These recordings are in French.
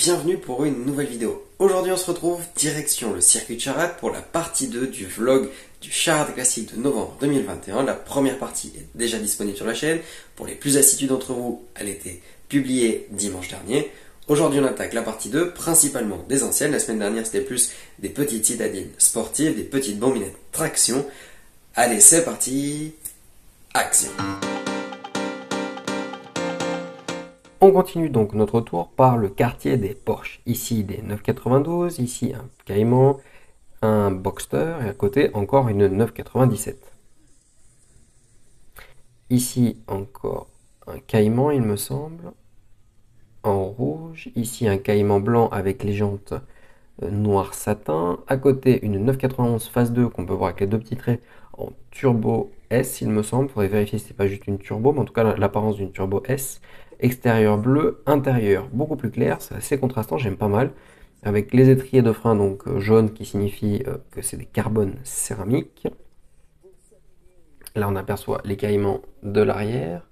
bienvenue pour une nouvelle vidéo. Aujourd'hui on se retrouve direction le circuit de Charade pour la partie 2 du vlog du Charade Classique de novembre 2021. La première partie est déjà disponible sur la chaîne. Pour les plus assidus d'entre vous, elle était publiée dimanche dernier. Aujourd'hui on attaque la partie 2, principalement des anciennes. La semaine dernière c'était plus des petites citadines sportives, des petites bombinettes traction. Allez c'est parti, action! On continue donc notre tour par le quartier des Porsche. Ici des 992, ici un Cayman, un Boxster et à côté encore une 997. Ici encore un Cayman il me semble, en rouge. Ici un Cayman blanc avec les jantes noir satin. À côté une 991 phase 2 qu'on peut voir avec les deux petits traits en turbo S il me semble. Il faudrait vérifier si c'est pas juste une turbo, mais en tout cas l'apparence d'une turbo S. Extérieur bleu, intérieur beaucoup plus clair, c'est assez contrastant, j'aime pas mal. Avec les étriers de frein donc jaune qui signifie que c'est des carbones céramiques. Là on aperçoit les caïmans de l'arrière.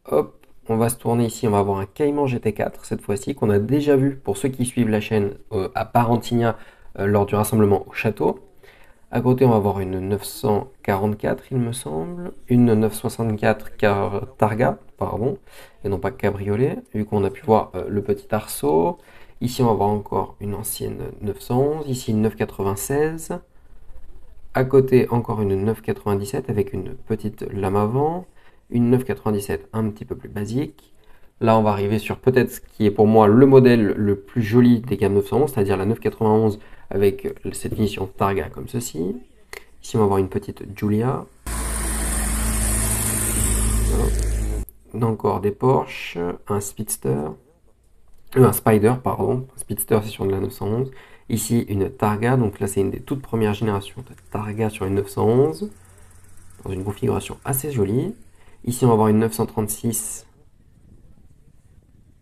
Hop, on va se tourner ici, on va avoir un Cayman GT4 cette fois-ci qu'on a déjà vu pour ceux qui suivent la chaîne à Parentigna lors du rassemblement au château. À côté, on va avoir une 944, il me semble, une 964 Targa, pardon, et non pas cabriolet, vu qu'on a pu voir le petit arceau. Ici, on va avoir encore une ancienne 911, ici une 996. À côté, encore une 997 avec une petite lame avant, une 997 un petit peu plus basique. Là, on va arriver sur peut-être ce qui est pour moi le modèle le plus joli des gammes 911, c'est-à-dire la 991 avec cette finition Targa comme ceci. Ici, on va avoir une petite Giulia. Encore des Porsche, un Speedster, un Spider, pardon. Un Speedster, c'est sur de la 911. Ici, une Targa, donc là, c'est une des toutes premières générations de Targa sur une 911, dans une configuration assez jolie. Ici, on va avoir une 936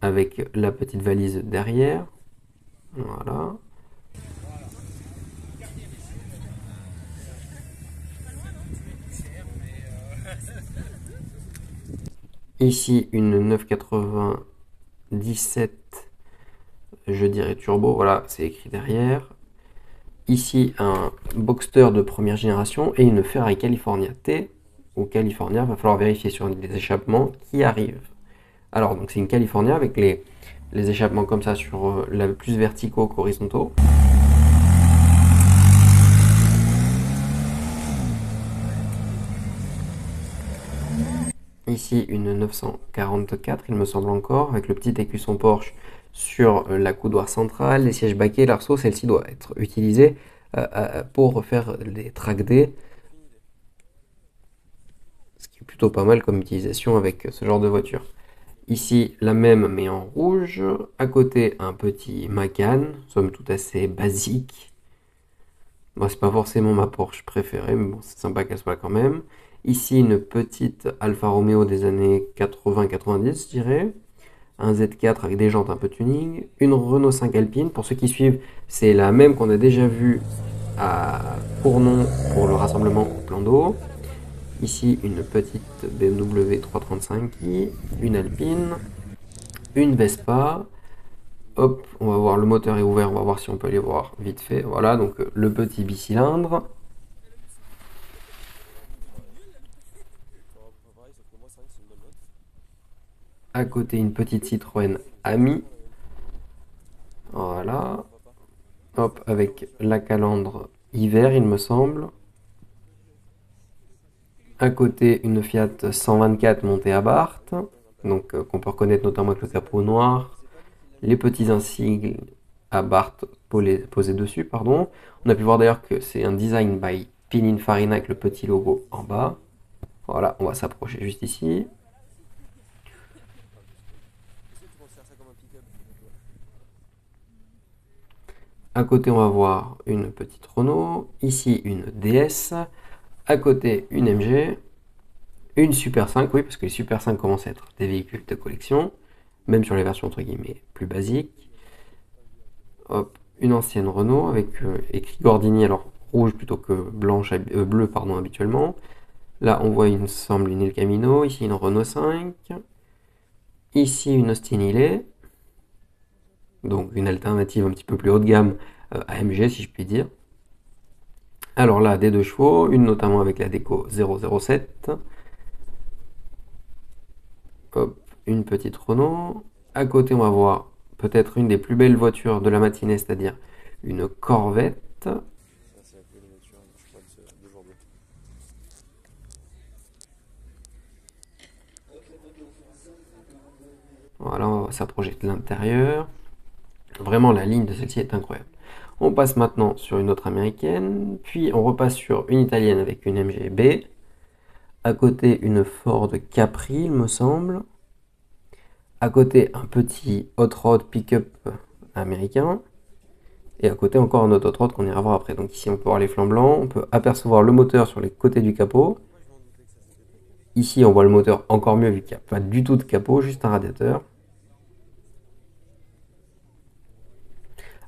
avec la petite valise derrière. Voilà. Ici, une 997, je dirais turbo, voilà, c'est écrit derrière. Ici, un Boxster de première génération et une Ferrari California T ou California, va falloir vérifier sur les échappements qui arrivent. Alors, donc c'est une California avec les échappements comme ça sur la plus verticaux qu'horizontaux. Ici une 944 il me semble encore, avec le petit écusson Porsche sur la coudoir centrale, les sièges baquets, l'arceau, celle-ci doit être utilisée pour refaire les track day. Ce qui est plutôt pas mal comme utilisation avec ce genre de voiture. Ici la même mais en rouge, à côté un petit Macan, somme toute assez basique. Moi c'est pas forcément ma Porsche préférée, mais bon c'est sympa qu'elle soit là quand même. Ici une petite Alfa Romeo des années 80-90 je dirais. Un Z4 avec des jantes un peu tuning. Une Renault 5 Alpine, pour ceux qui suivent c'est la même qu'on a déjà vue à Cournon pour le rassemblement au plan d'eau. Ici une petite BMW 335i, une Alpine, une Vespa. Hop, on va voir le moteur est ouvert, on va voir si on peut aller voir vite fait. Voilà, donc le petit bicylindre. À côté une petite Citroën Ami. Voilà. Hop, avec la calandre hiver il me semble. À côté une Fiat 124 montée à Barthes, donc qu'on peut reconnaître notamment avec le capot noir, les petits insignes à Barthes posés dessus, pardon. On a pu voir d'ailleurs que c'est un design by Pininfarina avec le petit logo en bas. Voilà, on va s'approcher juste ici. À côté, on va voir une petite Renault, ici une DS, à côté une MG, une Super 5, oui, parce que les Super 5 commencent à être des véhicules de collection, même sur les versions entre guillemets plus basiques. Hop, une ancienne Renault avec écrit Gordini, alors rouge plutôt que blanche, bleu pardon, habituellement. Là, on voit, il me semble, une El Camino, ici une Renault 5, ici une Austin Hillet, donc une alternative un petit peu plus haut de gamme à AMG si je puis dire. Alors là, des 2 chevaux, une notamment avec la déco 007. Hop, une petite Renault. À côté, on va voir peut-être une des plus belles voitures de la matinée, c'est-à-dire une Corvette. Voilà, on va s'approcher de l'intérieur. Vraiment, la ligne de celle-ci est incroyable. On passe maintenant sur une autre américaine, puis on repasse sur une italienne avec une MGB. À côté, une Ford Capri, il me semble. À côté, un petit hot rod pick-up américain. Et à côté, encore un autre hot rod qu'on ira voir après. Donc ici, on peut voir les flancs blancs. On peut apercevoir le moteur sur les côtés du capot. Ici, on voit le moteur encore mieux vu qu'il n'y a pas du tout de capot, juste un radiateur.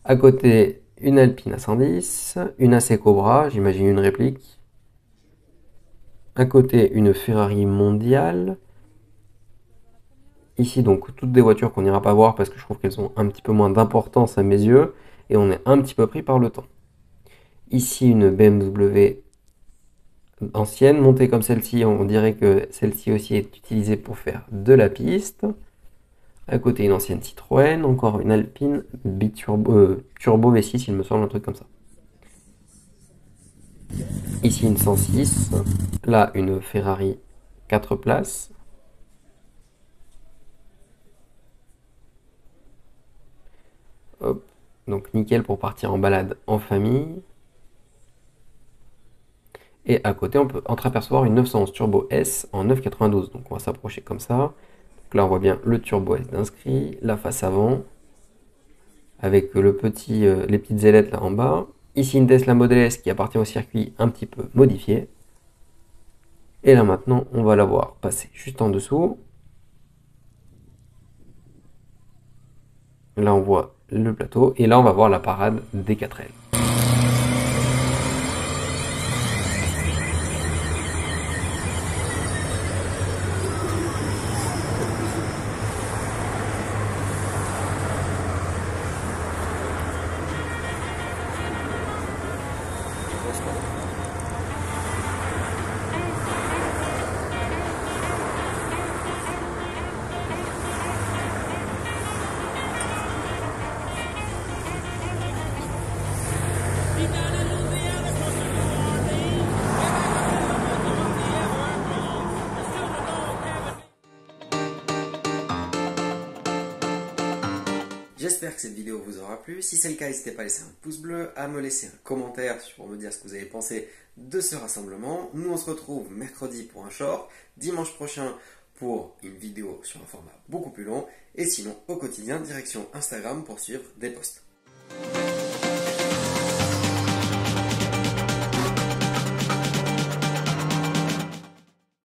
À côté, une Alpine A110, une AC Cobra, j'imagine une réplique. À côté, une Ferrari mondiale. Ici, donc, toutes des voitures qu'on n'ira pas voir parce que je trouve qu'elles ont un petit peu moins d'importance à mes yeux. Et on est un petit peu pris par le temps. Ici, une BMW ancienne, montée comme celle-ci. On dirait que celle-ci aussi est utilisée pour faire de la piste. À côté, une ancienne Citroën, encore une Alpine Turbo V6, il me semble, un truc comme ça. Ici, une 106. Là, une Ferrari 4 places. Hop. Donc, nickel pour partir en balade en famille. Et à côté, on peut entreapercevoir une 911 Turbo S en 992. Donc, on va s'approcher comme ça. Donc là, on voit bien le Turbo S d'inscrit, la face avant, avec les petites ailettes là en bas. Ici, une Tesla Model S qui appartient au circuit un petit peu modifié. Et là, maintenant, on va la voir passer juste en dessous. Là, on voit le plateau. Et là, on va voir la parade des 4L. J'espère que cette vidéo vous aura plu. Si c'est le cas, n'hésitez pas à laisser un pouce bleu, à me laisser un commentaire pour me dire ce que vous avez pensé de ce rassemblement. Nous, on se retrouve mercredi pour un short, dimanche prochain pour une vidéo sur un format beaucoup plus long, et sinon, au quotidien, direction Instagram pour suivre des posts.